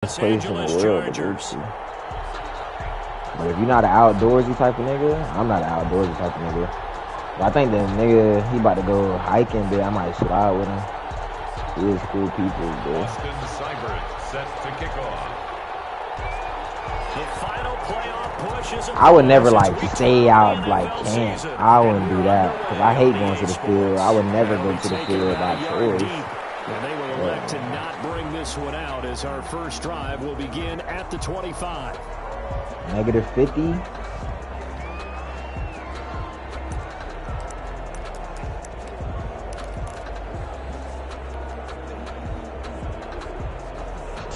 Best place in the world to go to. But if you're not an outdoorsy type of nigga, I'm not an outdoorsy type of nigga. But I think the nigga, he about to go hiking, but I might slide with him. He is cool people, bro. Austin Seibert set to kick off. The final playoff push is I would never like stay out like camp. I wouldn't do that because I hate going to the field. I would never go to the field by choice. And they will elect to not bring this one out as our first drive will begin at the 25. Negative 50.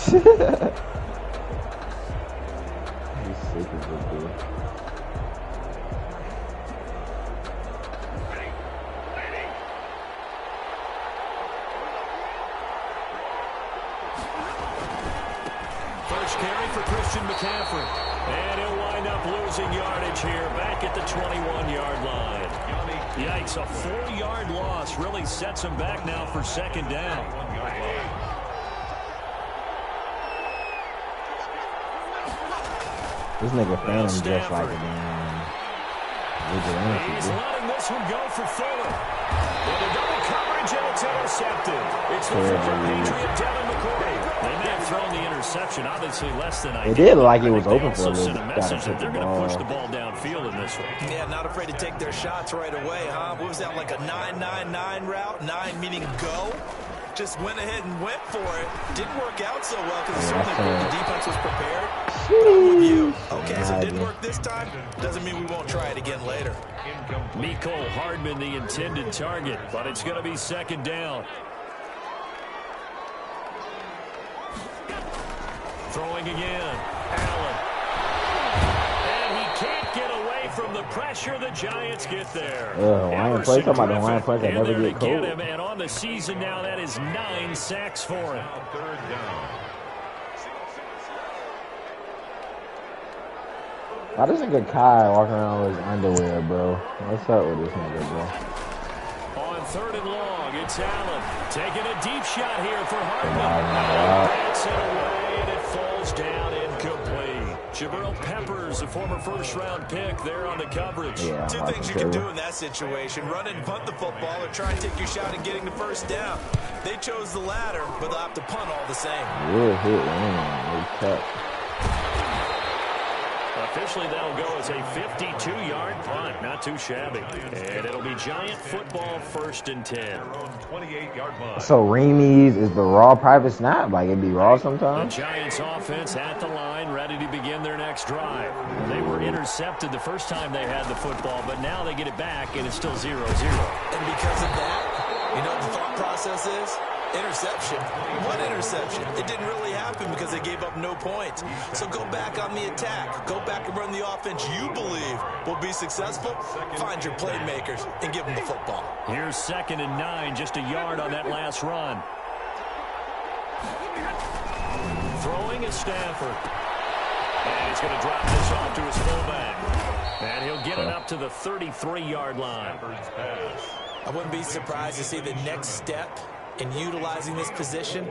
He's sick of it, dude. First carry for Christian McCaffrey. And he'll wind up losing yardage here back at the 21-yard line. Yikes, a 4-yard loss really sets him back now for second down. This nigga Phantom just like a damn vigilante. He's letting this one go for Fuller. With a double coverage and it's intercepted. It's the former Patriot Devin McCourty. They may have thrown the interception, obviously less than I It did look like it was open for a also little sent a bit. message that they're going to push the ball downfield in this one. Yeah, not afraid to take their shots right away, huh? What was that, like a 9-9-9 route? 9 meaning go? Just went ahead and went for it. Didn't work out so well because certainly the defense was prepared. I'm with you. Okay, so it didn't work this time. Doesn't mean we won't try it again later. Mecole Hardman the intended target, but it's going to be second down. Throwing again. Allen. And he can't get away from the pressure. The Giants get there. Hawaiian play. Talking about the Hawaiian plays that never get cold. And on the season now, that is 9 sacks for him. Third down. Why does nigga Kai walking around with his underwear, bro? What's up with this nigga, bro? On third and long, it's Allen taking a deep shot here for Hardman. That's it away, and it falls down incomplete. Jabril Peppers, a former first-round pick, there on the coverage. Yeah, Two things you can do in that situation: run and punt the football, or try and take your shot at getting the first down. They chose the latter, but they'll have to punt all the same. Real hit, man. Cut. Officially, that'll go as a 52-yard punt. Not too shabby. And it'll be Giant football, 1st and 10. 28-yard line. So Remis is the raw private snap? Like it'd be raw The sometimes? Giants offense at the line, ready to begin their next drive. They were intercepted the first time they had the football, but now they get it back, and it's still 0-0. And because of that, you know what the thought process is? Interception. What interception? It didn't really happen because they gave up no points. So go back on the attack. Go back and run the offense you believe will be successful. Find your playmakers and give them the football. Here's 2nd and 9, just a yard on that last run. Throwing is Stafford. And he's going to drop this off to his fullback. And he'll get it up to the 33-yard line. I wouldn't be surprised to see the next step in utilizing this position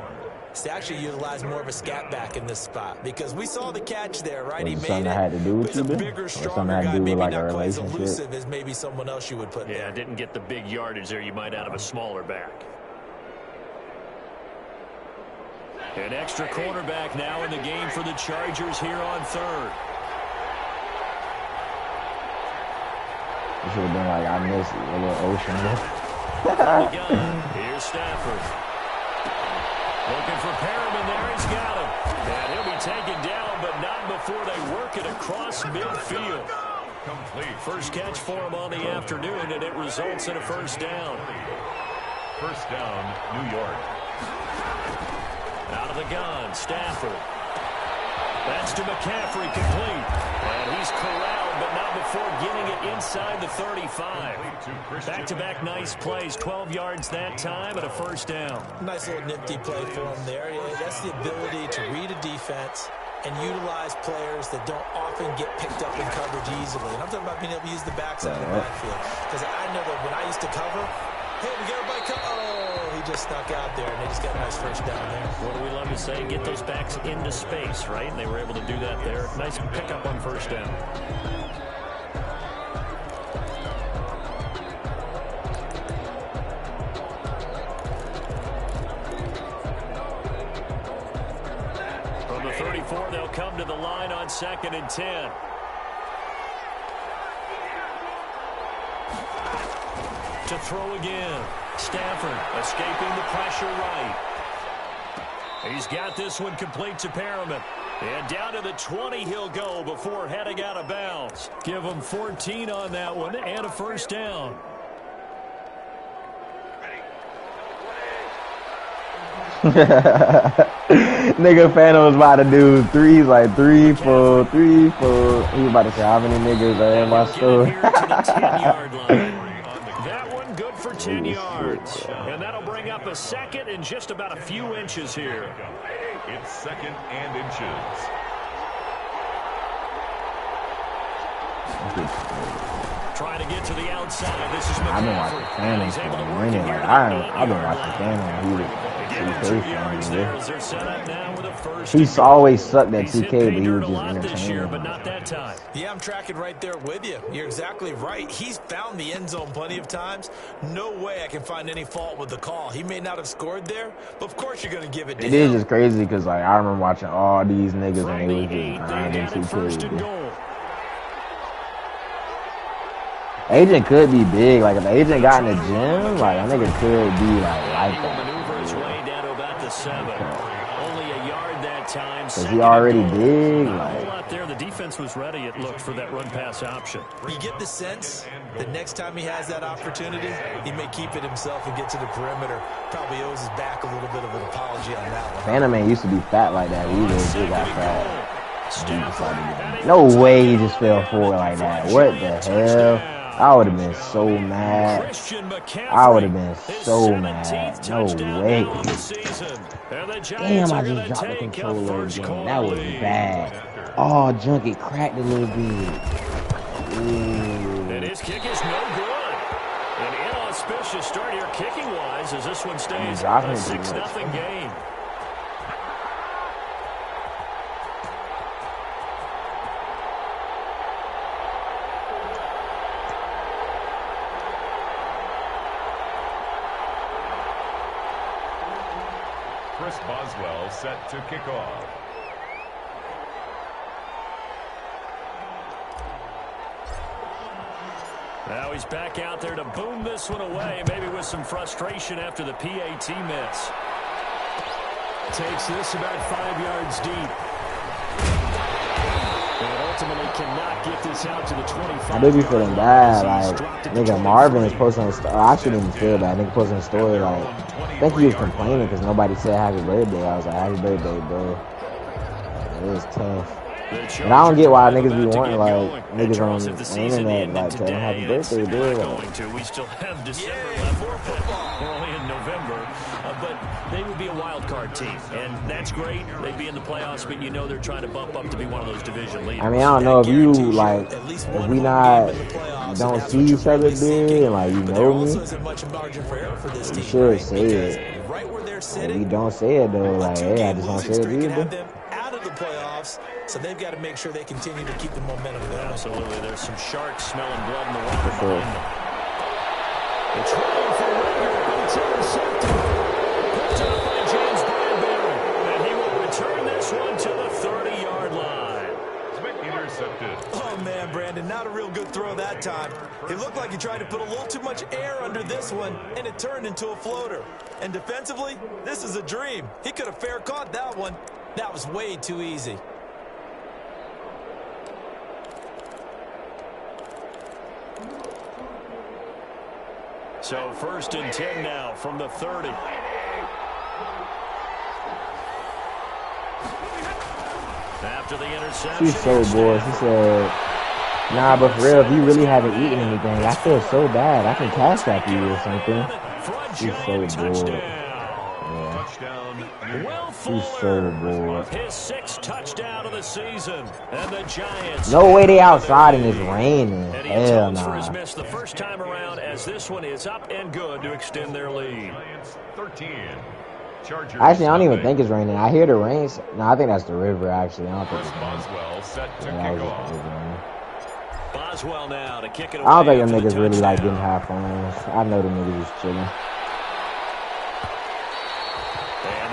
is to actually utilize more of a scat back in this spot, because we saw the catch there, right? He made it. Had to do with He's a bigger, stronger guy, maybe not quite as elusive as maybe someone else you would put there. Yeah, didn't get the big yardage there you might out of a smaller back. An extra cornerback now in the game for the Chargers here on third. It should have been like, I missed a little ocean. Here's Stafford. Looking for Perriman there. He's got him. And he'll be taken down, but not before they work it across midfield. Complete. First catch for him on the afternoon, and it results in a first down. First down, New York. Out of the gun, Stafford. That's to McCaffrey, complete. And he's corralled, but not before getting it inside the 35. Back-to-back nice plays, 12 yards that time, and a first down. Nice little nifty play for him there. That's the ability to read a defense and utilize players that don't often get picked up in coverage easily. And I'm talking about being able to use the backside of the backfield. Because I know that when I used to cover, Hey, we got everybody come. Oh, he just snuck out there, and they just got a nice first down there. What do we love to say? Get those backs into space, right? And they were able to do that there. Nice pickup on first down. From the 34, they'll come to the line on 2nd and 10. To throw again. Stafford escaping the pressure right. He's got this one complete to Perriman. And down to the 20 he'll go before heading out of bounds. Give him 14 on that one and a first down. Nigga Phantom was about to do threes, like 3, 4, 3, 4. He was about to say how many niggas are in my store. Here to the 10-yard line. That one good for 10 yards. And that'll bring up a 2nd and just about a few inches here. It's 2nd and inches. Trying to get to the outside. This is I've been watching Phantom for a minute. Like, I've been watching Phantom. He's always sucked at 2K, but he was just entertaining. But not that time. Yeah, I'm tracking right there with you. You're exactly right. He's found the end zone plenty of times. No way I can find any fault with the call. He may not have scored there, but of course you're going to give it to him. It is just crazy because, like, I remember watching all these niggas and they was just grinding 2K. Agent could be big. Like, if the agent got in the gym, like, a nigga could be, like that. Maneuver his way down to about the 7. Only a yard that time. Because he already big. Like, out there, the defense was ready, it looked, for that run-pass option. You get the sense that next time he has that opportunity, he may keep it himself and get to the perimeter. Probably owes his back a little bit of an apology on that one. Phantom Man used to be fat like that. He really got fat. No way he just fell forward like that. What the hell? I would have been so mad. I would have been so mad. No way. Damn, I just dropped the controller again. That was bad. Oh, Junket cracked a little bit. And his kick is no good. An inauspicious start here kicking-wise as this one stays a 6-0 game. Chris Boswell set to kick off. Now he's back out there to boom this one away, maybe with some frustration after the PAT miss. Takes this about 5 yards deep. And ultimately cannot get this out to the 25. I do be feeling bad. Like, nigga, Marvin is posting a story. I shouldn't even feel bad. Nigga posting a story like, I think he was complaining because nobody said happy birthday. I was like, happy birthday, bro. It was tough. And I don't get why niggas be wanting, like, niggas on the internet, like, tell them happy birthday, dude. We still have December left. We're only in November. But they would be a wild card team, and that's great. They'd be in the playoffs, but you know they're trying to bump up to be one of those division leaders. I mean, I don't know if you, like, if we don't see each other big, and, like, you know me, you should say it. If you don't say it, though, like, hey, I just don't say it either. Out of the playoffs, so they've got to make sure they continue to keep the momentum going. Absolutely. There's some sharks smelling blood in the water behind them. It's running for Rager. It's intercepted. Picked up by James Bradbury. And he will return this one to the 30-yard line. Intercepted. Oh, man, Brandon, not a real good throw that time. It looked like he tried to put a little too much air under this one, and it turned into a floater. And defensively, this is a dream. He could have fair caught that one. That was way too easy. So 1st and 10 now from the 30. After the interception. She's so bored. She said, nah, but for real, if you really haven't eaten anything, I feel so bad. I can cash app you or something. She's so bored. Yeah. She's so bored. His 6th touchdown of the season. And the Giants. No way they outside and it's raining. And he Hell atones for his nah. miss the first time around as this one is up and good to extend their lead. Giants 13. Chargers. Actually, I don't even nothing. think it's raining. I hear the rain. No, I think that's the river, actually. I don't think Chris it's raining. Boswell set to Yeah, that kick was off. just the river, man. Boswell now to kick it away. I don't think them after the niggas really like touchdown. getting half phones. I know them niggas is chilling. And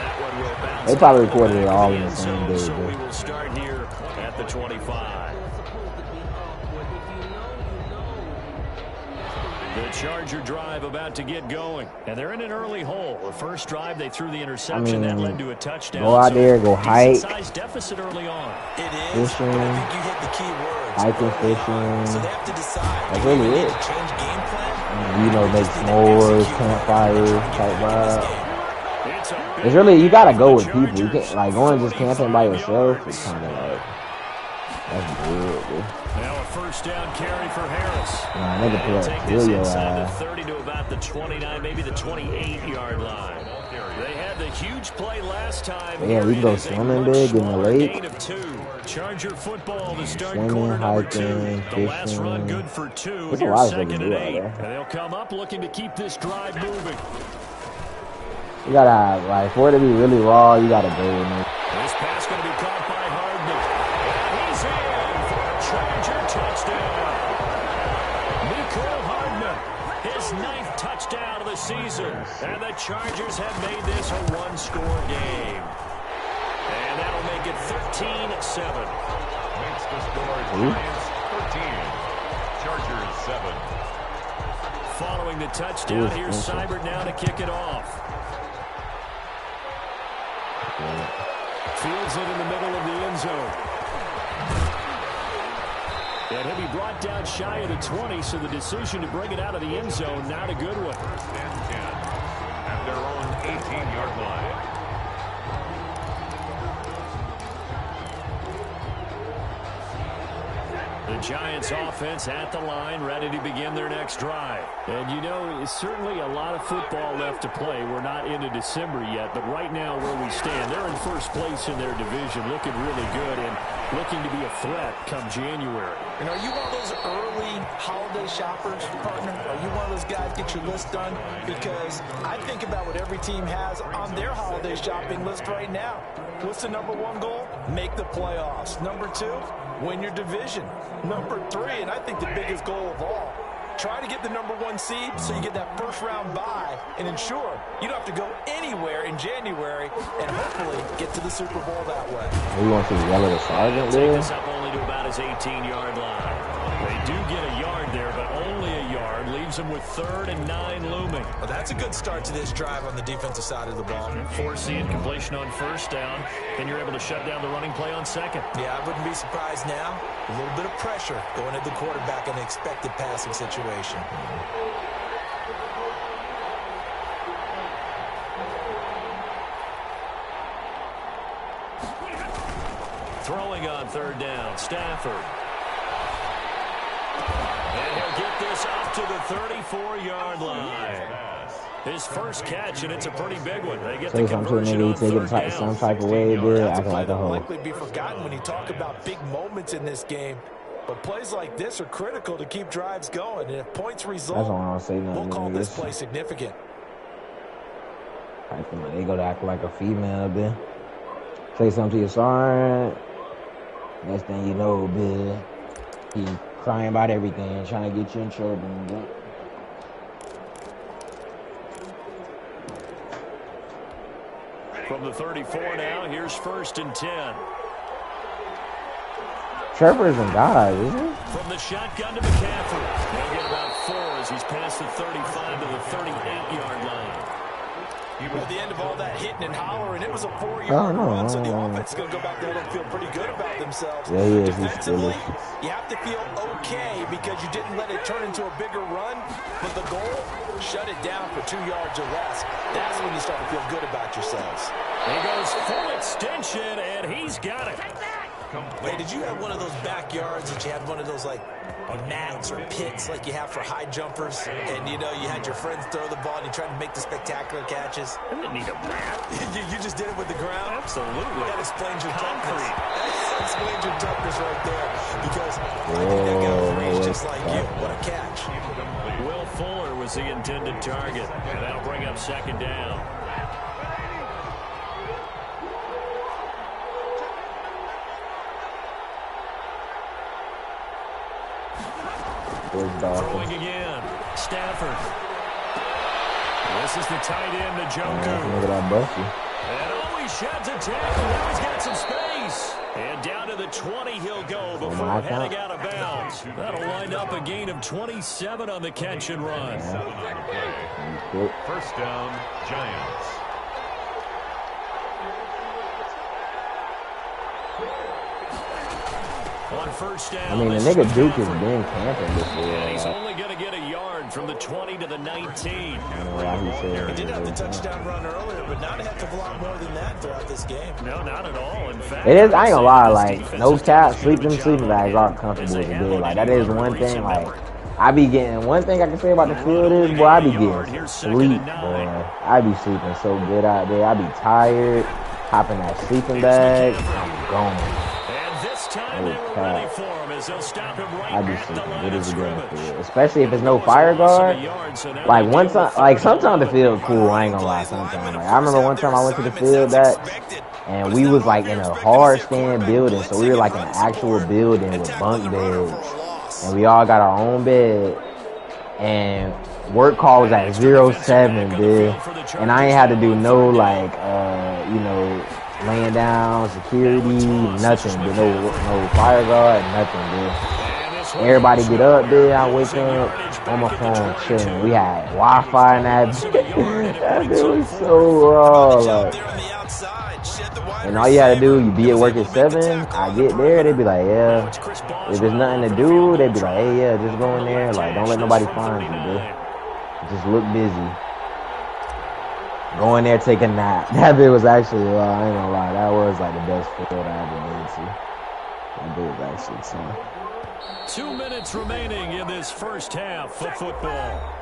that one will bounce They probably out of the recorded it back all of the in the end same zone, day, So bro. we will start here at the 25. The Charger drive about to get going. And they're in an early hole. The first drive, they threw the interception. That led to a touchdown. go out there, go hike. Decent-sized deficit early on. It is, Fishing. but I think you hit the key words. Hiking, early on. fishing. So they have to decide. That's do we really need it. to change game plan? You know, make s'mores, campfire type vibe. It's a big It's really, you gotta go with for the people. You Chargers. can't, like, going just camping by 45 yourself yards. is kind of like, that's weird, dude. Now a first down carry for Harris. Nah, nigga They'll pull up, take kill this your inside the ass. 30 to about the 29, maybe the 28-yard line. They had the huge play last time. Yeah, we can go It is a swimming much big in the smaller lake. gain of 2. Charger football to start Swimming, quarter number 2. hiking, The last run fishing. good for 2. There's a Here's lot of stuff to second do and out 8. there. And they'll come up looking to keep this drive moving. You gotta have, like, for it to be really raw, you gotta go with it. This pass going to be caught by Hardman. And he's in for a Charger touchdown. Nicole Hardman, his 9th touchdown of the season. And the Chargers have made this a one-score game. And that'll make it 13-7. Makes the score Giants 13. Chargers 7. Following the touchdown, Ooh, here's awesome. Seibert now to kick it off. Fields it in the middle of the end zone. And he'll be brought down shy of the 20, so the decision to bring it out of the end zone, not a good one. And 10. At their own 18-yard line. The Giants offense at the line, ready to begin their next drive. And you know, it's certainly a lot of football left to play. We're not into December yet, but right now where we stand, they're in first place in their division, looking really good and looking to be a threat come January. And are you one of those early holiday shoppers, partner? Are you one of those guys get your list done? Because I think about what every team has on their holiday shopping list right now. What's the number 1 goal? Make the playoffs. Number 2, win your division. Number 3, and I think the biggest goal of all, try to get the number 1 seed so you get that first round bye and ensure you don't have to go anywhere in January and hopefully get to the Super Bowl that way. We want to yell at the sergeant Take there. this up only to about his 18-yard line. They do get a yard there, but only a yard. Leaves them with 3rd and 9 looming. Well, that's a good start to this drive on the defensive side of the ball. Forcing incompletion on first down. Then you're able to shut down the running play on second. Yeah, I wouldn't be surprised now. A little bit of pressure going at the quarterback in an expected passing situation. Throwing on 3rd down, Stafford. And he'll get this up to the 34-yard line. His first catch, and it's a pretty big one. They get the Say something to a conversion nigga, on you take 3rd it some down. type of way, dude, That's a acting play like a that will hoe. likely be forgotten when you talk about big moments in this game. But plays like this are critical to keep drives going. And if points result, That's why I don't say we'll nothing, call this niggas. play significant. Acting like they go to act like a female, bitch. Say something to your sergeant. Next thing you know, bitch, he crying about everything, trying to get you in trouble, bitch. From the 34 now, here's 1st and 10. Trevor's and guys, isn't he? From the shotgun to McCaffrey. They'll get about 4 as he's past the 35 to the 38-yard line. At the end of all that hitting and hollering, it was a 4-yard I don't know, run, so the I don't know. offense is going to go back there and feel pretty good about themselves. Yeah, he is. He's Defensively, foolish. you have to feel okay because you didn't let it turn into a bigger run, but the goal, shut it down for 2 yards or less. That's when you start to feel good about yourselves. He goes full extension, and he's got it. Hey, did you have one of those backyards that you had one of those, like, mats or pits like you have for high jumpers? And, you know, you had your friends throw the ball and you tried to make the spectacular catches? I didn't need a mat. you just did it with the ground? Absolutely. That explains your toughness. Concrete. That explains toughness right there because I think that guy frees just like you. What a catch. Will Fuller was the intended target, and that'll bring up second down. Throwing again. Stafford. This is the tight end, Njoku. Look at that Bussy. And he sheds a tackle. Now he's got some space. And down to the 20 he'll go before heading out of bounds. That'll wind up a gain of 27 on the catch and run. First down, Giants. On first down, I mean, the nigga Duke has been camping before. and he's only going to get a yard from the 20 to the 19. He did have the touchdown run earlier, but not a heck of a lot more than that throughout this game. No, not at all. In fact, It is, I ain't gonna lie, like, no cap, sleeping bags are comfortable as a bed. Like, that is one thing, like, I be getting, one thing I can say about the field is, boy, I be getting sleep, boy. I be sleeping so good out there. I be tired, hopping that sleeping bag, I'm going. Time they were ready for him as they'll stop him right at the line of scrimmage. Especially if it's no fire guard. Like one time, like sometimes the field cool. I ain't gonna lie. Sometimes, like I remember one time I went to the field and we was like in a hard stand building, so we were like in an actual building with bunk beds, and we all got our own bed. And work call was at 07, dude, and I ain't had to do no like you know, laying down, security, nothing, dude. No fire guard, nothing, dude. Everybody get up, dude. I wake up on my phone chilling. We had Wi-Fi and that. That dude was so raw, like. And all you had to do, you be at work at 7. I get there, they be like, yeah. If there's nothing to do, they be like, hey, yeah, just go in there. Like, don't let nobody find you, dude. Just look busy. Go in there, take a nap. That bit was actually, I ain't gonna lie, that was like the best field I ever been to. That bit was actually tough. 2 minutes remaining in this first half of football.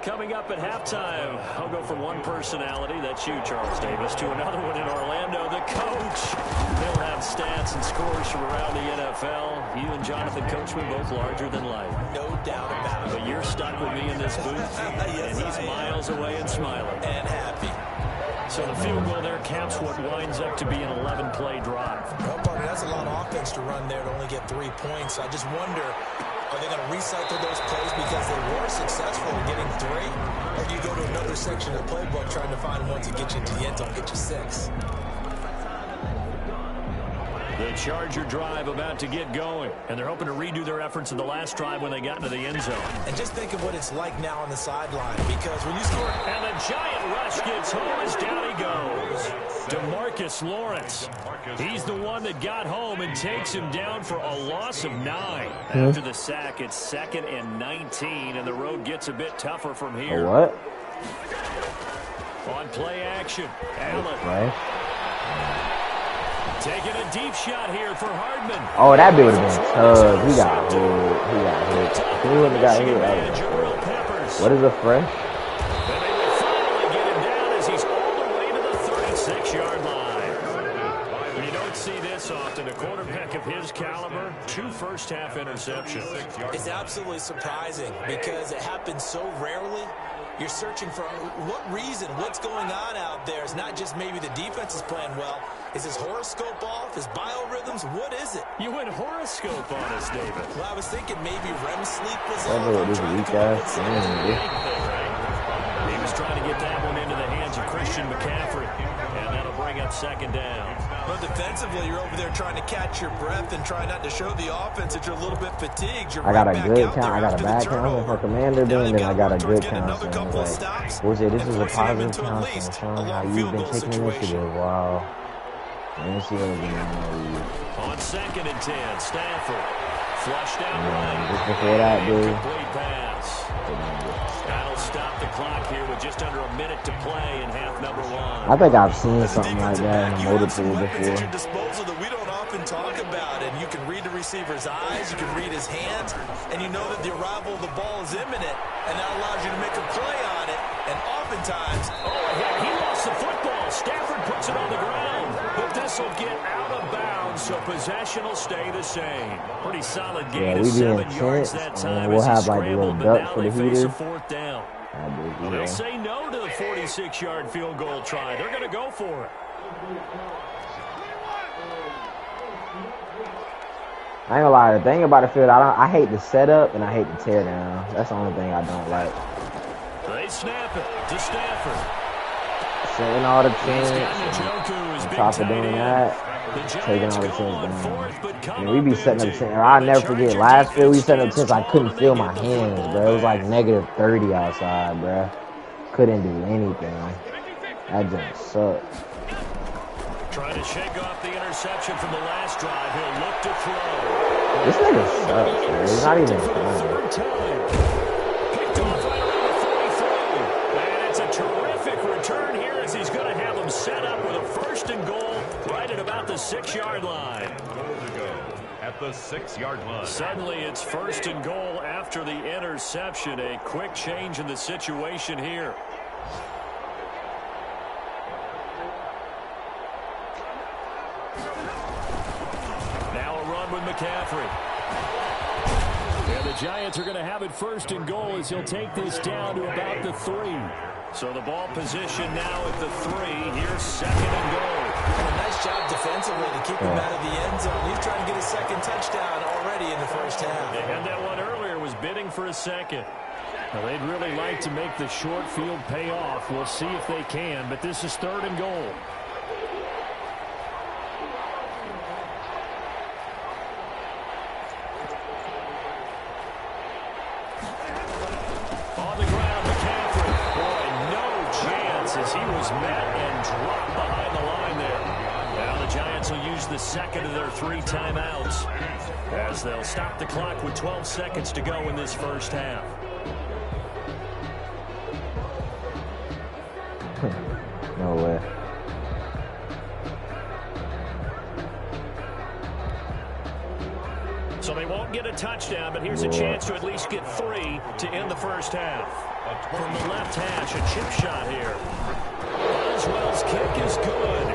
Coming up at halftime, I'll go from one personality, that's you, Charles Davis, to another one in Orlando, the coach. They'll have stats and scores from around the NFL. You and Jonathan Coachman both larger than life. No doubt about it. But you're stuck with me in this booth, Yes, and he's miles away and smiling. And happy. So the field goal there caps what winds up to be an 11-play drive. Well, partner, that's a lot of offense to run there to only get 3 points. I just wonder, are they going to recycle those plays because they were successful in getting 3? Or do you go to another section of the playbook trying to find one to get you into the end zone, get you 6? The Charger drive about to get going, and they're hoping to redo their efforts in the last drive when they got into the end zone. And just think of what it's like now on the sideline, because when you score... And the giant rush gets home as down he goes. DeMarcus Lawrence. He's the one that got home and takes him down for a loss of 9. After the sack, it's 2nd and 19, and the road gets a bit tougher from here. What? On play action, Allen. Right. Taking a deep shot here for Hardman. Oh, that dude would have been tough. He got hit. He wouldn't have got hit. What is a fresh? And they will finally get him down as he's all the way to the 36-yard line. You don't see this often. A quarterback of his caliber, 2 first-half interceptions. It's absolutely surprising because it happens so rarely. You're searching for what reason, what's going on out there. It's not just maybe the defense is playing well. Is his horoscope off? His biorhythms? What is it? You went horoscope on us, David. Well, I was thinking maybe REM sleep was This weak ass. He was trying to get that one into the hands of Christian McCaffrey, and that'll bring up 2nd down. But defensively, you're over there trying to catch your breath and try not to show the offense that you're a little bit fatigued. You're I got right a back good out count. there I got a after bad the count turnover. for Commander, Now then I got a good getting count. another couple of Like, stops this is and a forcing him positive into at count. least Showing a how long you've field been goal taking situation. initiative. Wow. Let's see what we're doing. On 2nd and 10, Stafford flushed out right. Just before that, dude. Complete pass. That'll stop the clock here with just under a minute to play in half number 1. I think I've seen something like that in the motor pool At before. your disposal that we don't often talk about, and you can read the receiver's eyes, you can read his hands, and you know that the arrival of the ball is imminent, and that allows you to make a play on it. And oftentimes. Oh, he lost the football. Stafford puts it on the ground. But this will get out of bounds, so possession will stay the same. Pretty solid gain of 7 yards that time. We'll have like a little duck for the heater. Fourth down. Well, they'll say no to the 46-yard field goal try. They're going to go for it. I ain't gonna lie, the thing about the field, I hate the setup and I hate the tear down. That's the only thing I don't like. They snap it to Stafford. Setting all the chins, on top of doing that, taking all the chins down. I mean, we be setting up chins. I'll never forget, last field we set up chins, I couldn't feel my hands, bro. It was like -30 outside, bro. Couldn't do anything. That just sucked. Trying to shake off the interception from the last drive. He'll look to throw. This nigga sucks, bro. He's not even trying. Picked off right around the 43. And it's a terrific return here as he's going to have him set up with a 1st and goal right at about the 6-yard line. Goal to go at the 6-yard line. Suddenly it's 1st and goal after the interception. A quick change in the situation here. With McCaffrey. Yeah, the Giants are going to have it 1st and goal as he'll take this down to about the 3. So the ball position now at the 3. Here's 2nd and goal. And a nice job defensively to keep him out of the end zone. He's trying to get a 2nd touchdown already in the 1st half. They had that one earlier, was bidding for a 2nd. Now, they'd really like to make the short field pay off. We'll see if they can, but this is 3rd and goal. The 2nd of their 3 timeouts as they'll stop the clock with 12 seconds to go in this 1st half. No way. So they won't get a touchdown, but here's a chance to at least get 3 to end the 1st half. From the left hash, a chip shot here. Boswell's kick is good.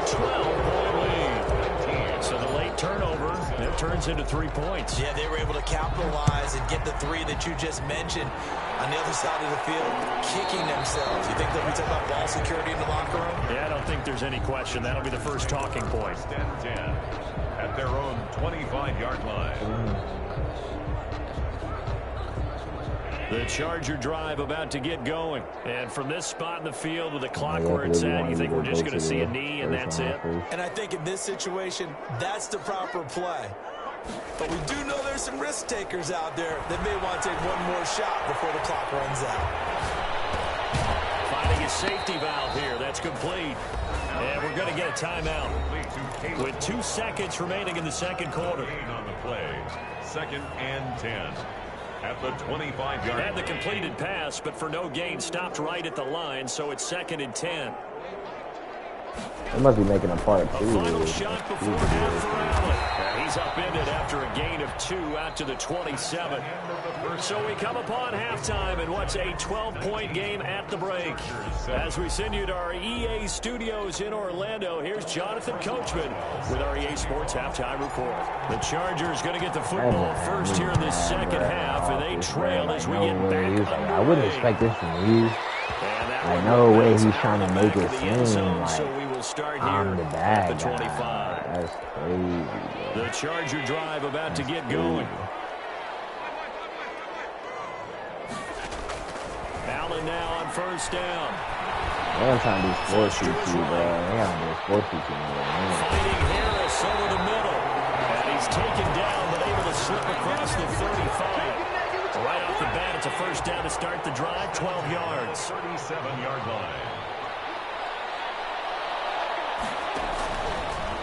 12-point lead. So the late turnover, that turns into 3 points. Yeah, they were able to capitalize and get the 3 that you just mentioned. On the other side of the field, kicking themselves. You think they'll be talking about ball security in the locker room? Yeah, I don't think there's any question. That'll be the first talking point. 10 at their own 25-yard line. The Charger drive about to get going. And from this spot in the field with the clock where it's at, you think we're just going to see a knee and that's it? And I think in this situation, that's the proper play. But we do know there's some risk takers out there that may want to take one more shot before the clock runs out. Finding a safety valve here. That's complete. And we're going to get a timeout with 2 seconds remaining in the 2nd quarter. On the play, 2nd and 10. At the 25-yard Had the completed pass, but for no gain, stopped right at the line, so it's 2nd and 10. They must be making a part two. Final shot before half for Allen. He's upended after a gain of 2 out to the 27. So we come upon halftime in what's a 12-point game at the break. As we send you to our EA studios in Orlando, here's Jonathan Coachman with our EA Sports Halftime Report. The Chargers going to get the football first here in this 2nd half, and they trail as we get back underway. I wouldn't expect this from you. Like, no way he's trying to make it seem like I'm the bad guy. That's crazy. The Charger drive about to get going. Allen now on 1st down. They're trying to do sports CT, bro. They gotta do sports CT, man. Fighting Harris over the middle. And he's taken down, but able to slip across the 35. Right off the bat, it's a 1st down to start the drive, 12 yards. 37-yard line.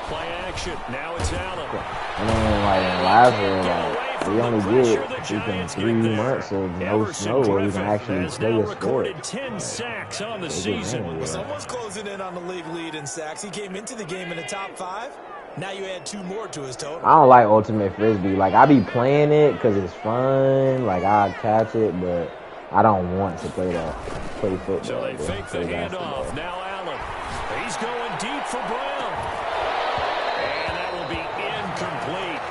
Play action. Now it's Allen. And then, like, in last year, we only get 3 months of no snow where we can actually play a sport. 10 sacks on the season. Well, someone's closing in on the league lead in sacks. He came into the game in the top 5. Now you add 2 more to his total. I don't like Ultimate Frisbee. Like, I be playing it because it's fun. Like, I catch it, but I don't want to play football. So they fake the handoff. Now Allen. He's going deep for Brown. And that will be incomplete.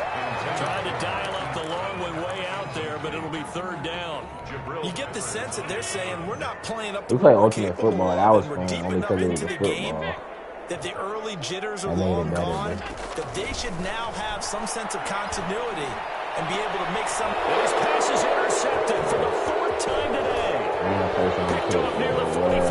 Trying to dial up the long way out there, but it'll be third down. You get the sense that they're saying we're not playing up to we play what Ultimate we're Football. That was fun only because it was a football. That the early jitters are long gone, that they should now have some sense of continuity and be able to make some. This pass is intercepted for the fourth time today. Picked up near the 44.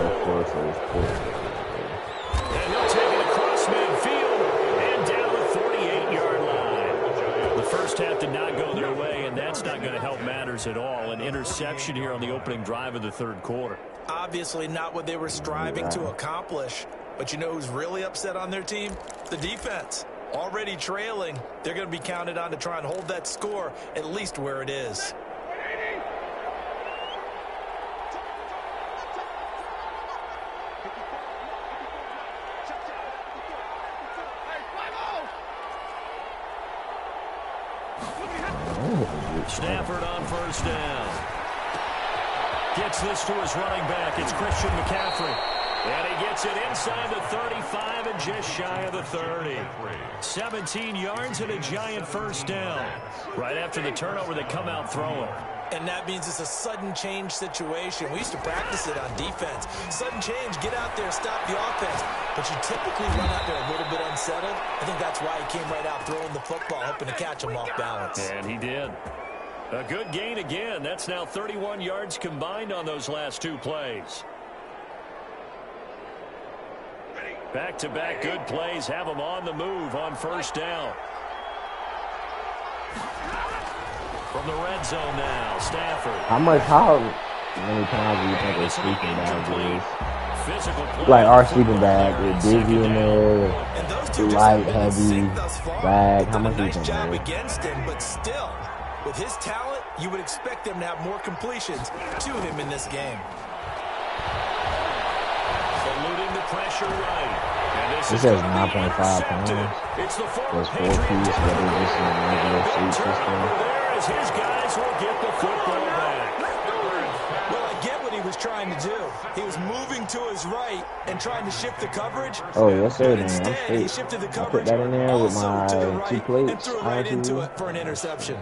And he'll take it across midfield and down the 48-yard line. The first half did not go their way, and that's not going to help matters at all. An interception here on the opening drive of the third quarter. Obviously not what they were striving to accomplish. But you know who's really upset on their team? The defense. Already trailing. They're going to be counted on to try and hold that score at least where it is. Stafford on first down. Gets this to his running back. It's Christian McCaffrey. And he gets it inside the 35 and just shy of the 30. 17 yards and a giant first down. Right after the turnover, they come out throwing. And that means it's a sudden change situation. We used to practice it on defense. Sudden change, get out there, stop the offense. But you typically run out there a little bit unsettled. I think that's why he came right out throwing the football, hoping to catch him off balance. And he did. A good gain again. That's now 31 yards combined on those last two plays. Back-to-back good plays have them on the move on first down. From the red zone now, Stafford. How many times do you think a sleeping bag is? Physical play. Like our sleeping bag with Dizzy in there, light, heavy bag. How much do you think that is? Against him, but still, with his talent, you would expect them to have more completions to him in this game. Eluding the pressure right. And this It says 9.5 pounds. It's the There's 4 piece, but it's just in a regular sleep system. As his guys will get the football back. Well, I get what he was trying to do. He was moving to his right and trying to shift the coverage. Oh, yes, sir. Then Instead, I'm he straight. shifted the I coverage put that in there with also to the my right 2 plates. and threw it right into it for an interception.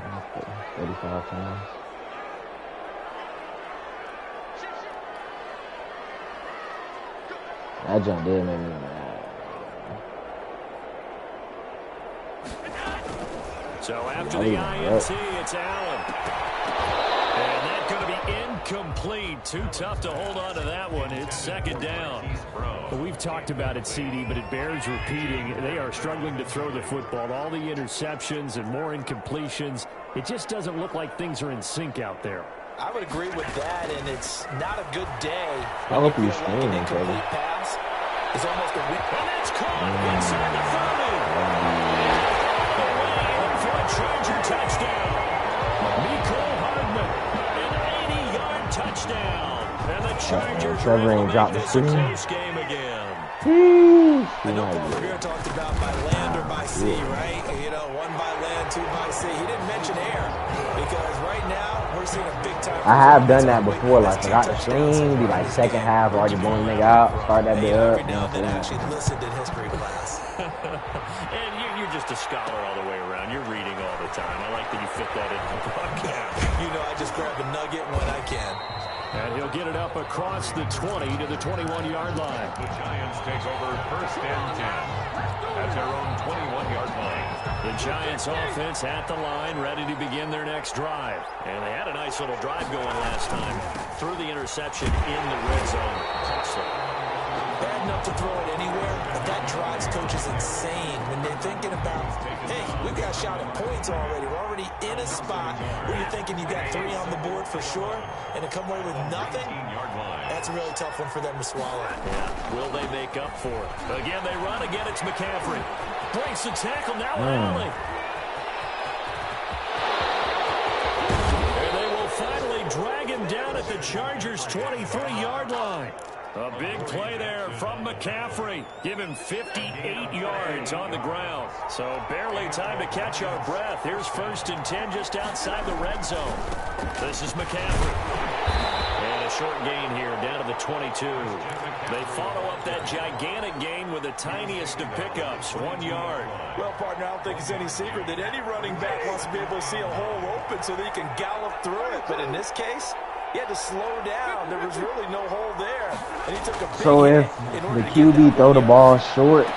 35 pounds. That jump did make me mad. So after the INT, it's Allen. And that's going to be incomplete. Too tough to hold on to that one. It's second down. Well, we've talked about it, CD, but it bears repeating. They are struggling to throw the football. All the interceptions and more incompletions. It just doesn't look like things are in sync out there. I would agree with that, and it's not a good day. I hope he's Like screaming, an incomplete pass is almost a win. And it's caught inside the 30. For a Charger touchdown. Mecole Hardman, an 80-yard touchdown. And the Chargers Trevor ain't dropped the this a screen. close game again. I know Paul Revere talked about by land or by sea, right? You know, 1 by land, 2 by sea. He didn't mention air because right now we're seeing a big time. I have done that before, like forgot the screen, be like second half, already blowing the nigga out, start that bit up. Every now and then I actually listened in history class. And you're just a scholar all the way around. You're reading all the time. I like that you fit that in the broadcast. You know, I just grab a nugget when I can. And he'll get it up across the 20 to the 21-yard line. The Giants take over first and 10 at their own 21-yard line. The Giants offense at the line, ready to begin their next drive. And they had a nice little drive going last time. Threw the interception in the red zone. Costly. Bad enough to throw it anywhere, but that drives coaches insane when they're thinking about, hey, we've got a shot at points already. We're already in a spot where you're thinking you got 3 on the board for sure, and to come away with nothing, that's a really tough one for them to swallow. Yeah. Will they make up for it? Again, they run. Again, it's McCaffrey. Breaks the tackle. Now Allen. And they will finally drag him down at the Chargers' 23-yard line. A big play there from McCaffrey. Give him 58 yards on the ground. So barely time to catch our breath. Here's first and 10 just outside the red zone. This is McCaffrey. short gain here down to the 22. They follow up that gigantic gain with the tiniest of pickups, 1 yard. Well, partner, I don't think it's any secret that any running back wants to be able to see a hole open so that he can gallop through it. But in this case, he had to slow down. There was really no hole there. And he took a big So if the QB throw the ball short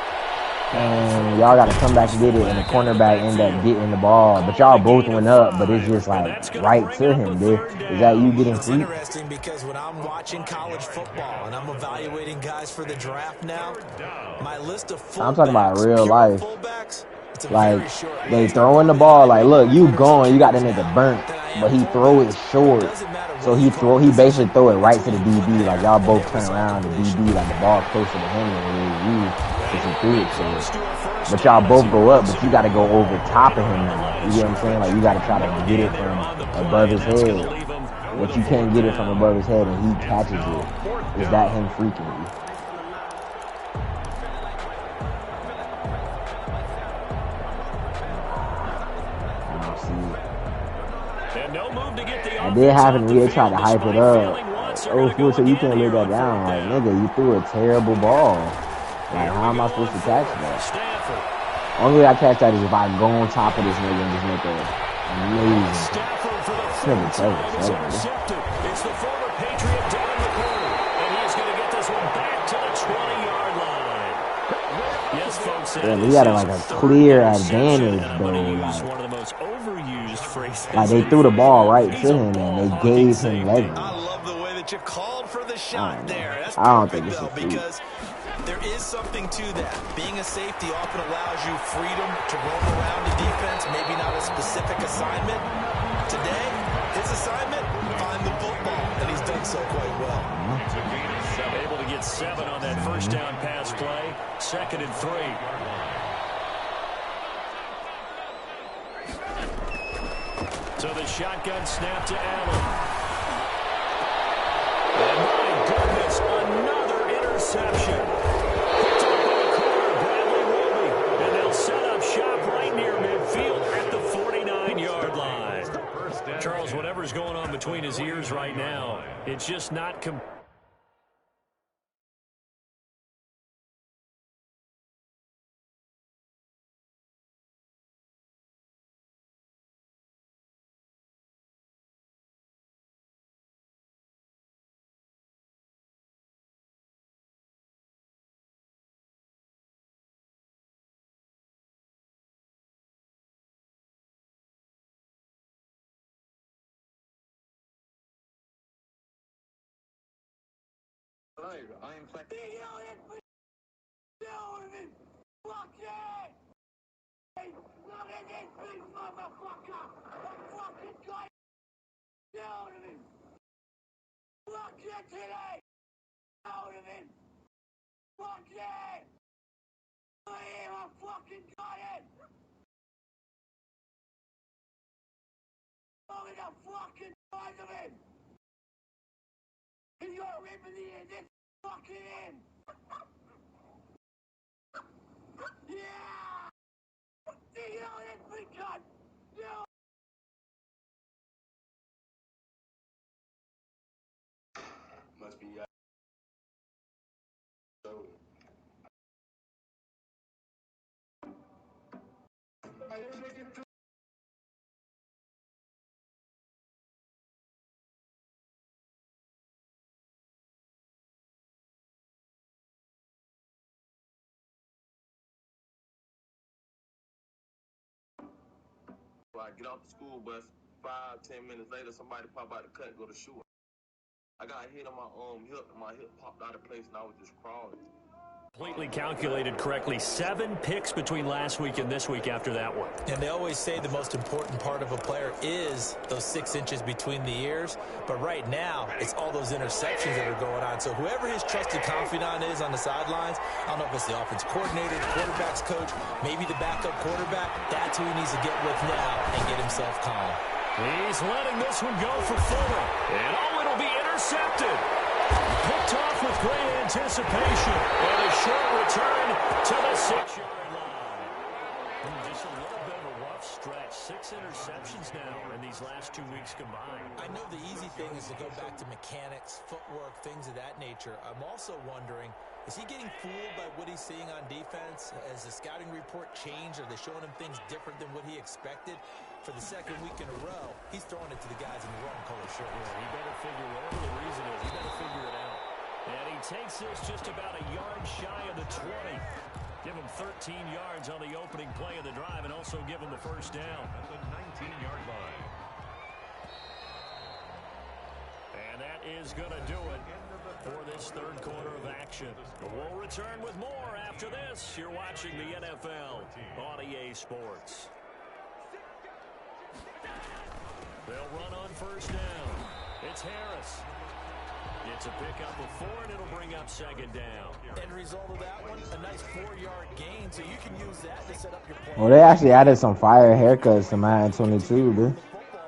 and y'all got to come back and get it, and the cornerback end up getting the ball, but y'all both went up, but it's just like right to him, dude. Is that you getting It's free? interesting because when I'm watching college football and I'm evaluating guys for the draft now, my list of fullbacks, I'm talking about real pure life. fullbacks, it's a Like, very short they list. throwing the ball, like, look, you going, you got the nigga burnt, but he throw it short. So he basically throw it right to the DB. Like, y'all both turn around, the DB, like, the ball closer to him than it is you, because he threw it to it. But y'all both go up, but you got to go over top of him now. You get what I'm saying? Like, you got to try to get it from above his head. But you can't get it from above his head, and he catches it. Is that him freaking you? I did happen to they tried to hype it up. Oh, fool, so you can't lay that down. Like, nigga, you threw a terrible ball. Like, how am I supposed to catch that? Only way I catch that is if I go on top of this nigga and just make a amazing. It's the former Patriot down the corner, and he's going to get this one back to the 20-yard line. Yes, folks. Yeah, we got like a clear advantage, though. One of the most overused phrases. Like, they threw the ball right to him, and they gave him leverage. I love the way that you called for the shot there. That's I don't think perfect, this is though, because there is something to that. Being a safety often allows you freedom to roam around the defense, maybe not a specific assignment. Today, his assignment, find the football, and he's done so quite well. Able to get 7 on that first down pass play. 2nd and 3. So the shotgun snap to Allen. And my goodness, another interception. Picked up by the corner, Bradley Roby. And they'll set up shop right near midfield at the 49-yard line. Charles, whatever's going on between his ears right now, it's just not I am playing. Fuck yeah! Look at this big motherfucker! I'm fucking going down to him! Fuck yeah today! Down to him! Fuck yeah! I fucking got it! Look at the fucking size of him! He's got a rip in the ear, this fucking in! Yeah! You know this big cut! No! Must be so. I get off the school bus, 5-10 minutes later, somebody pop out the cut and go to shoot. I got hit on my hip, and my hip popped out of place, and I was just crawling. completely calculated correctly. 7 picks between last week and this week after that one. And they always say the most important part of a player is those 6 inches between the ears. But right now, it's all those interceptions that are going on. So whoever his trusted confidant is on the sidelines, I don't know if it's the offense coordinator, the quarterback's coach, maybe the backup quarterback, that's who he needs to get with now and get himself calm. He's letting this one go for Fuller. And it'll be intercepted. Picked off with great anticipation. And a short return to the 6-yard line. Just a little bit of a rough stretch. 6 interceptions now in these last 2 weeks combined. I know the easy thing is to go back to mechanics, footwork, things of that nature. I'm also wondering, is he getting fooled by what he's seeing on defense? Has the scouting report changed? Are they showing him things different than what he expected? For the second week in a row, he's throwing it to the guys in the wrong color shirts. Yeah, he better figure whatever the reason is. He better figure it out. And he takes this just about a yard shy of the 20. Give him 13 yards on the opening play of the drive and also give him the first down. At the 19-yard line. And that is going to do it for this third quarter of action. We'll return with more after this. You're watching the NFL on EA Sports. They'll run on first down. It's Harris. Gets a pickup of 4, and it'll bring up second down. End result of that one, a nice 4-yard gain, so you can use that to set up your play. Well, they actually added some fire haircuts to Madden 22, dude.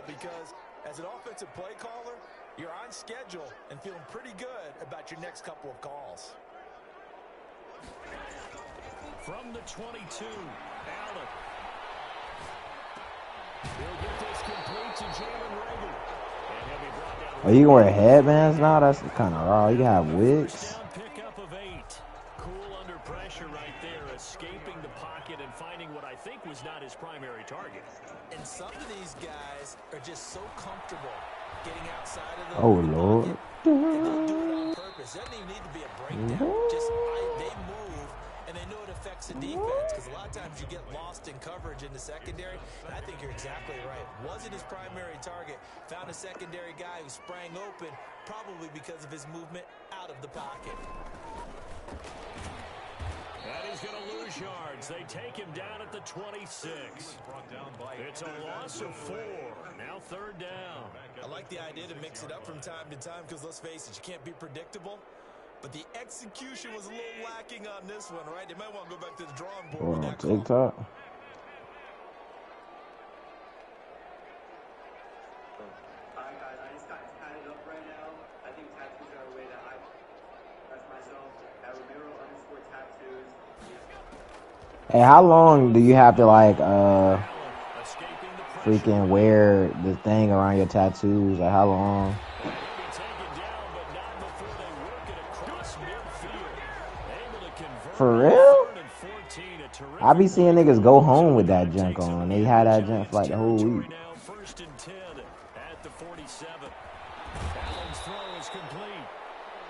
Because as an offensive play caller, you're on schedule and feeling pretty good about your next couple of calls. From the 22, Allen. He'll get this complete to Jalen Reagor. And he'll be brought down. Oh, you can wear headbands now? That's kind of raw. You can have wigs. Pickup of 8. Cool under pressure right there, escaping the pocket and finding what I think was not his primary target. And some of these guys are just so comfortable getting outside of the Lord. pocket, and they'll do it on purpose. It doesn't even need to be a breakdown. They move, and they know it affects the defense, because a lot of times you get lost in coverage in the secondary, and I think you're exactly right. Wasn't his primary target. Found a secondary guy who sprang open, probably because of his movement out of the pocket. And he's going to lose yards. They take him down at the 26. It's a loss of 4. Now third down. I like the idea to mix it up from time to time, because let's face it, you can't be predictable. But the execution was a little lacking on this one, right? They might want to go back to the drawing board with that call. TikTok. I just got tatted up right now. I think tattoos are a way that I express myself. At Ramiro_tattoos. Hey, how long do you have to like freaking wear the thing around your tattoos? Like how long? For real? I be seeing niggas go home with that junk on. They had that junk for like the whole week. First and 10 at the 47. Allen's throw is complete.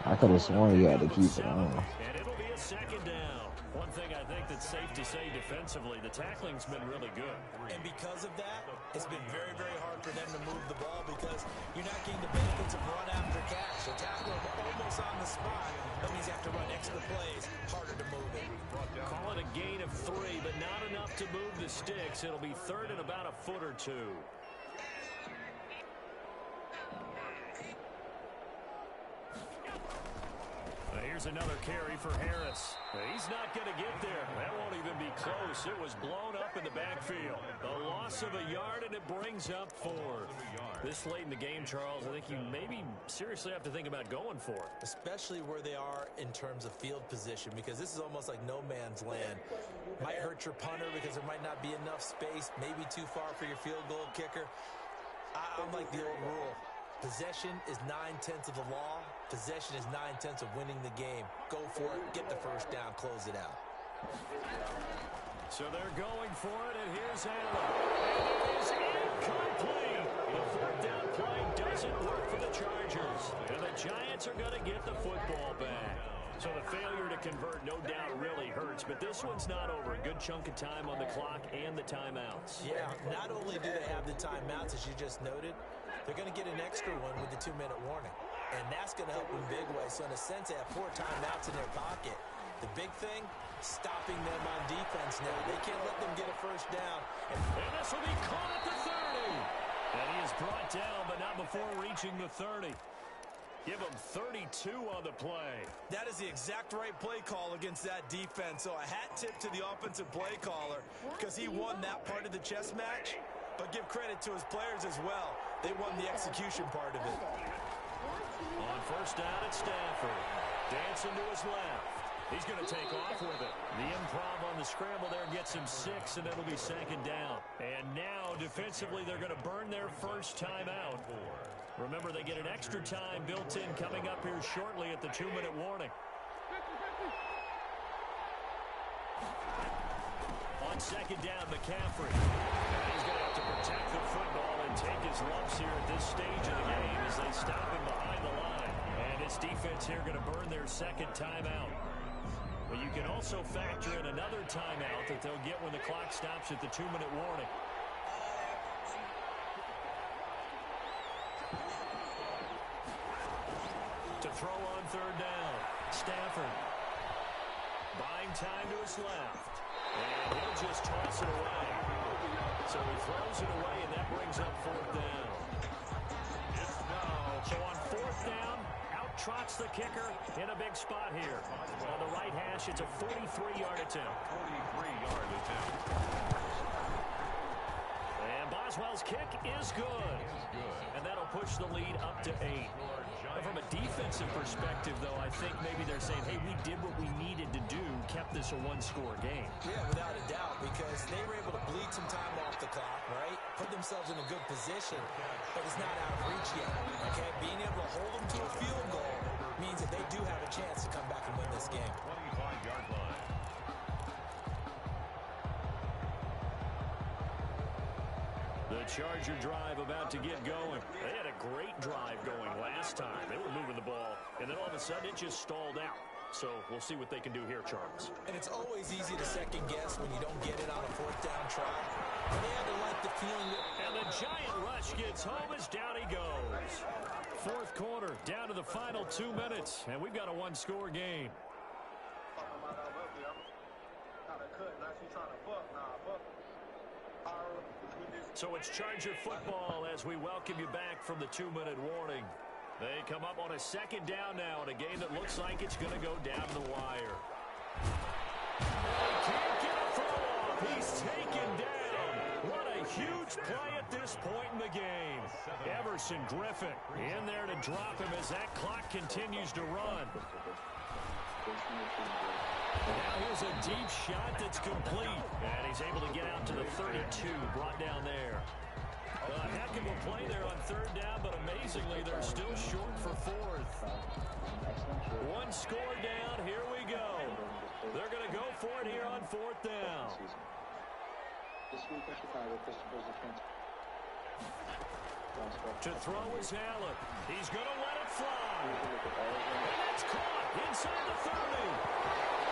I could have sworn you had to keep it on. And it'll be a second down. One thing I think that's safe to say defensively, the tackling's been really good. And because of that, it's been very, very hard for them to move the ball, because you're not getting the benefits of run after catch. So tackle them almost on the spot. That means you have to run extra plays, harder to move it. Call it a gain of 3, but not enough to move the sticks. It'll be third and about a foot or 2. Here's another carry for Harris. He's not going to get there. That won't even be close. It was blown up in the backfield. A loss of a yard, and it brings up 4. This late in the game, Charles, I think you maybe seriously have to think about going for it. Especially where they are in terms of field position, because this is almost like no man's land. Might hurt your punter because there might not be enough space, maybe too far for your field goal kicker. I'm like the old rule. Possession is 9/10 of the law. Possession is 9/10 of winning the game. Go for it, get the first down, close it out. So they're going for it, and here's Allen. And it is incomplete. The fourth down play doesn't work for the Chargers. And the Giants are going to get the football back. So the failure to convert, no doubt, really hurts. But this one's not over. A good chunk of time on the clock and the timeouts. Yeah, not only do they have the timeouts, as you just noted, they're going to get an extra one with the 2-minute warning. And that's going to help in big ways. So in a sense, they have 4 timeouts in their pocket. The big thing, stopping them on defense now. They can't let them get a first down. And this will be caught at the 30. And he is brought down, but not before reaching the 30. Give him 32 on the play. That is the exact right play call against that defense. So a hat tip to the offensive play caller, because he won that part of the chess match. But give credit to his players as well. They won the execution part of it. On first down at Stafford. Dancing to his left. He's going to take off with it. The improv on the scramble there gets him 6, and it'll be 2nd down. And now, defensively, they're going to burn their first timeout. Remember, they get an extra time built in coming up here shortly at the 2-minute warning. On 2nd down, McCaffrey. He's going to have to protect the football and take his lumps here at this stage of the game as they stop him behind the line. And his defense here going to burn their 2nd timeout. But you can also factor in another timeout that they'll get when the clock stops at the 2-minute warning. To throw on 3rd down, Stafford. Buying time to his left. And he'll just toss it away. So he throws it away, and that brings up 4th down. So on 4th down, out trots the kicker in a big spot here. On the right hash, it's a 43-yard attempt. 43-yard attempt. And Boswell's kick is good. And that'll push the lead up to 8. But from a defensive perspective, though, I think maybe they're saying, hey, we did what we needed to do, kept this a 1-score game. Yeah, without a doubt, because they were able to bleed some time off the clock, right? Put themselves in a good position, but it's not out of reach yet, okay? Being able to hold them to a field goal means that they do have a chance to come back and win this game. 25-yard line. The Charger drive about to get going. They had a great drive going last time. They were moving the ball, and then all of a sudden it just stalled out. So we'll see what they can do here, Charles. And it's always easy to second guess when you don't get it on a 4th down try. But they had to like the feeling that... And the giant rush gets home as down he goes. 4th quarter, down to the final 2 minutes, and we've got a 1-score game. So it's Charger football as we welcome you back from the 2-minute warning. They come up on a 2nd down now in a game that looks like it's going to go down the wire. He can't get a throw off. He's taken down. What a huge play at this point in the game. Everson Griffin in there to drop him as that clock continues to run. Now here's a deep shot that's complete. And he's able to get out to the 32, brought down there. A heck of a play there on 3rd down, but amazingly, they're still short for 4th. 1 score down. Here we go. They're going to go for it here on 4th down. To throw is Allen. He's going to let it fly. And it's caught inside the 30.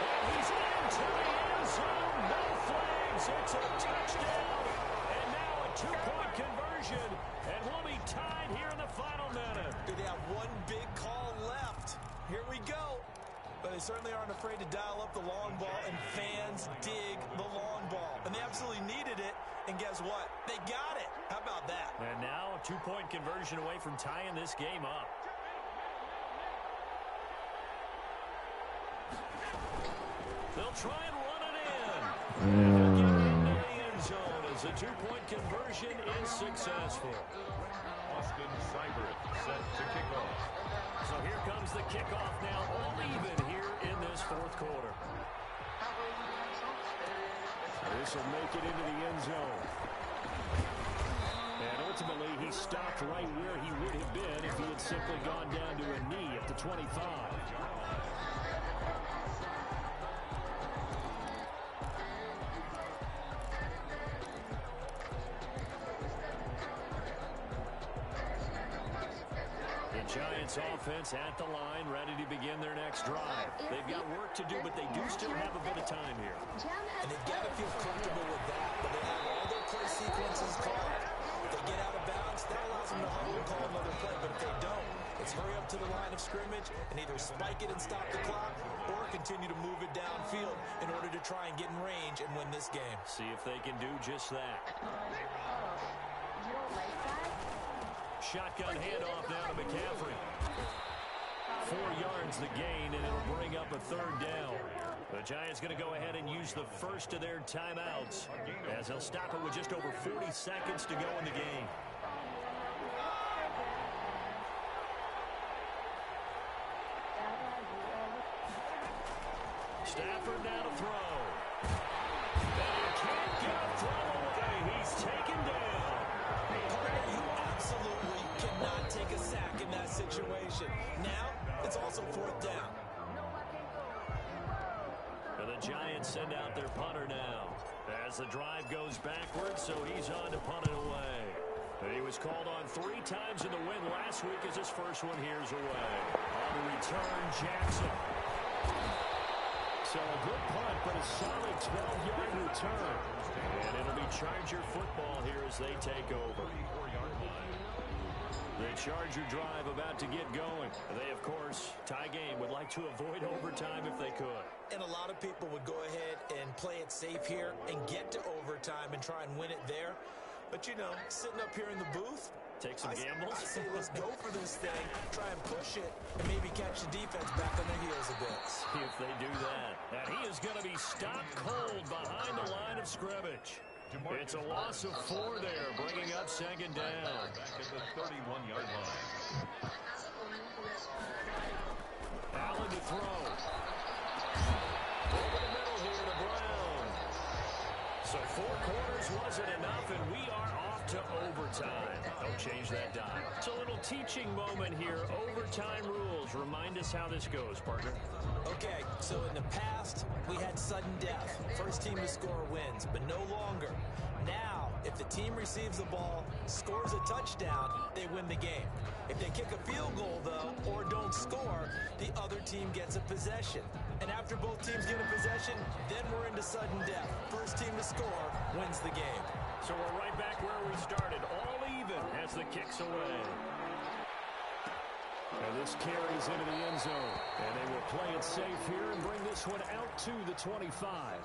And he's into the end zone. No flags. It's a touchdown. And now a 2-point conversion. And we'll be tied here in the final minute. They have one big call left. Here we go. But they certainly aren't afraid to dial up the long ball, and fans dig the long ball. And they absolutely needed it, and guess what? They got it. How about that? And now a 2-point conversion away from tying this game up. They'll try and run it in. They'll get it into the end zone as a 2-point conversion is successful. Austin Seibert set to kick off. So here comes the kickoff now, all even here in this 4th quarter. This will make it into the end zone. And ultimately, he stopped right where he would have been if he had simply gone down to a knee at the 25. Giants offense at the line, ready to begin their next drive. They've got work to do, but they do still have a bit of time here. And they've got to feel comfortable with that, but they have all their play sequences called. If they get out of bounds, that allows them to huddle and call another play, but if they don't, it's hurry up to the line of scrimmage and either spike it and stop the clock or continue to move it downfield in order to try and get in range and win this game. See if they can do just that. Shotgun handoff now to McCaffrey. 4 yards the gain, and it'll bring up a 3rd down. The Giants going to go ahead and use the first of their timeouts as they'll stop it with just over 40 seconds to go in the game. Stafford now to throw. And he can't get a throw away. He's taken down. You absolutely cannot take a sack in that situation. Now, it's also 4th down. And the Giants send out their punter now as the drive goes backwards, so he's on to punt it away. And he was called on 3 times in the win last week as his first one here's away. On the return, Jackson. So a good punt, but a solid 12-yard return. And it'll be Charger football here as they take over. The Charger drive about to get going. They, of course, tie game, would like to avoid overtime if they could. And a lot of people would go ahead and play it safe here and get to overtime and try and win it there. But, you know, sitting up here in the booth, take some gambles. I say let's go for this thing, try and push it, and maybe catch the defense back on their heels a bit. See if they do that. And he is going to be stopped cold behind the line of scrimmage. It's a loss of 4 there, bringing up 2nd down. Back at the 31-yard line. Allen to throw. Over the middle here to Brown. So 4 quarters wasn't enough, and we are off to overtime. Don't change that dime. It's a little teaching moment here. Overtime rules. Remind us how this goes, partner. Okay, so in the past, we had sudden death. First team to score wins, but no longer. Now, if the team receives the ball, scores a touchdown, they win the game. If they kick a field goal, though, or don't score, the other team gets a possession. And after both teams get a possession, then we're into sudden death. First team to score wins the game. So we're right back where we started, all even as the kick's away. And this carries into the end zone. And they will play it safe here and bring this one out to the 25.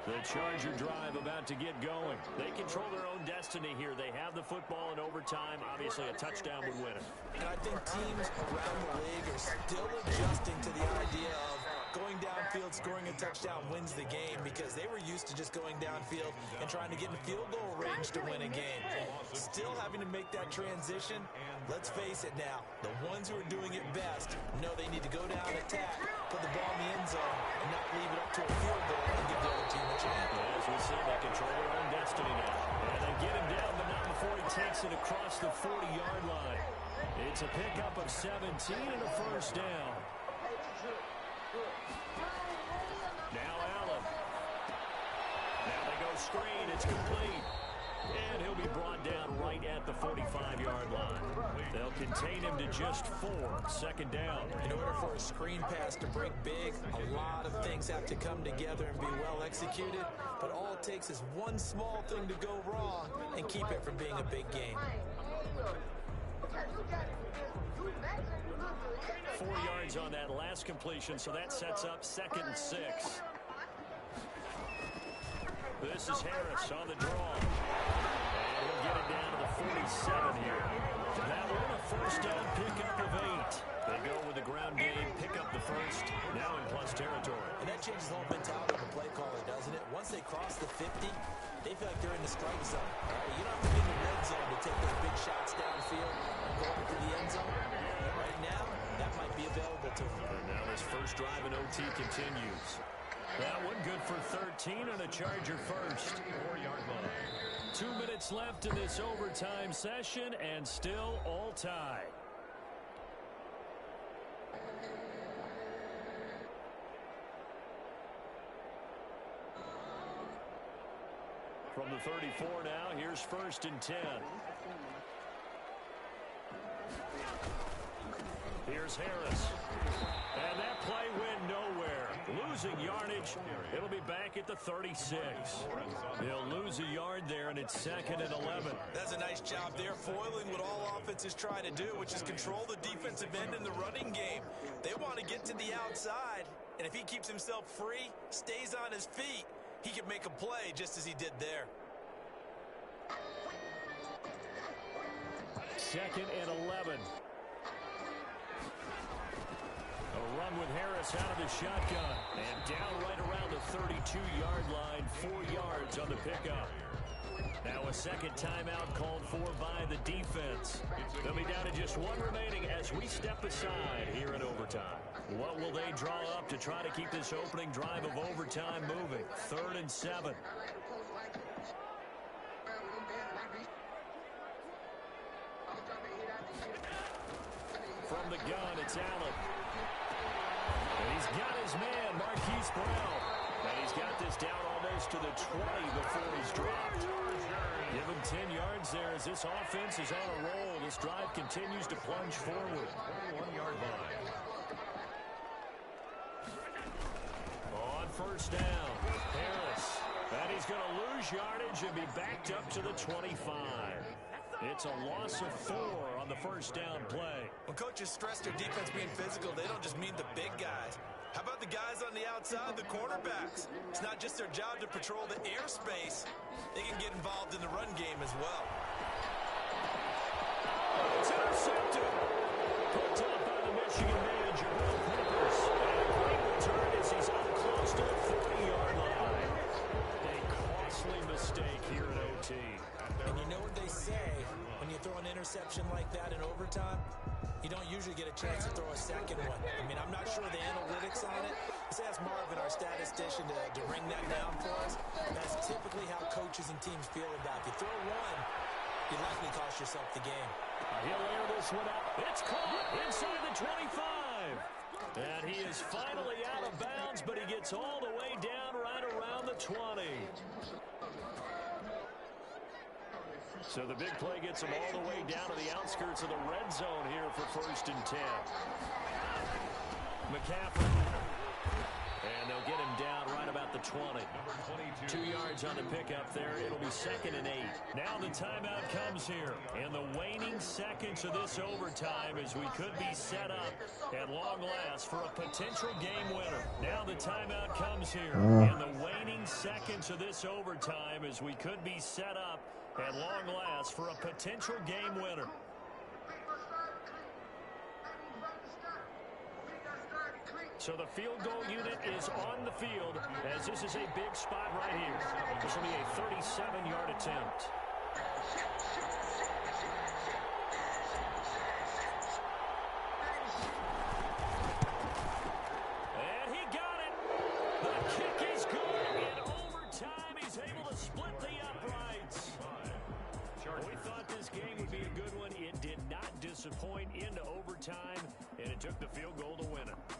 The Charger drive about to get going. They control their own destiny here. They have the football in overtime. Obviously, a touchdown would win it. And I think teams around the league are still adjusting to the idea of going downfield, scoring a touchdown wins the game, because they were used to just going downfield and trying to get in field goal range to win a game. Still having to make that transition. Let's face it now, the ones who are doing it best know they need to go down, attack, put the ball in the end zone, and not leave it up to a field goal and give the other team a chance. As we see, they control their own destiny now. And they get him down, but not before he takes it across the 40-yard line. It's a pickup of 17 and a first down. Now Allen. Now they go screen. It's complete. And he'll be brought down right at the 45-yard line. They'll contain him to just 4. 2nd down. In order for a screen pass to break big, a lot of things have to come together and be well executed. But all it takes is one small thing to go wrong and keep it from being a big game. 4 yards on that last completion, so that sets up 2nd and 6. This is Harris on the draw. And he'll get it down to the 47 here. That one a first down pickup of 8. They go with the ground game, pick up the first, now in plus territory. And that changes the whole mentality of the play caller, doesn't it? Once they cross the 50, they feel like they're in the strike zone. You don't have to be in the red zone to take those big shots downfield and go up to the end zone. And right now, that might be available to them. And now this first drive in OT continues. That one good for 13 and a Charger first. 4-yard line. 2 minutes left in this overtime session and still all tied. From the 34 now, here's 1st and 10. Here's Harris. And that play went nowhere. Losing yardage. It'll be back at the 36. They'll lose a yard there, and it's 2nd and 11. That's a nice job there, foiling what all offenses try to do, which is control the defensive end in the running game. They want to get to the outside, and if he keeps himself free, stays on his feet, he can make a play just as he did there. 2nd and 11. A run with Harris out of the shotgun. And down right around the 32-yard line. 4 yards on the pickup. Now a second timeout called for by the defense. They'll be down to just one remaining as we step aside here in overtime. What will they draw up to try to keep this opening drive of overtime moving? 3rd and 7. From the gun, it's Allen. And he's got his man, Marquise Brown. And he's got this down almost to the 20 before he's dropped. Give him 10 yards there as this offense is on a roll. This drive continues to plunge forward. 1-yard line. On first down, Harris. And he's going to lose yardage and be backed up to the 25. It's a loss of 4 on the first down play. When coaches stress their defense being physical, they don't just mean the big guys. How about the guys on the outside, the cornerbacks? It's not just their job to patrol the airspace. They can get involved in the run game as well. It's intercepted. Picked up by the Michigan man, Jabril Peppers. And a great return as he's up close to the 40-yard line. A costly mistake here at OT. And you know what they say, when you throw an interception like that in overtime, you don't usually get a chance to throw a second one. I mean, I'm not sure the analytics on it. Let's ask Marvin, our statistician, to ring that down for us. That's typically how coaches and teams feel about it. If you throw one, you likely cost yourself the game. He'll air this one out. It's caught inside the 25. And he is finally out of bounds, but he gets all the way down right around the 20. So the big play gets him all the way down to the outskirts of the red zone here for 1st and 10. McCaffrey. And they'll get him down right about the 20. 2 yards on the pickup there. It'll be 2nd and 8. Now the timeout comes here. In the waning seconds of this overtime as we could be set up at long last for a potential game winner. Now the timeout comes here. In the waning seconds of this overtime as we could be set up at long last for a potential game winner. So the field goal unit is on the field as this is a big spot right here. This will be a 37-yard attempt. And he got it. The kick is good. In overtime, he's able to split the uprights. We thought this game would be a good one. It did not disappoint into overtime, and it took the field goal to win it.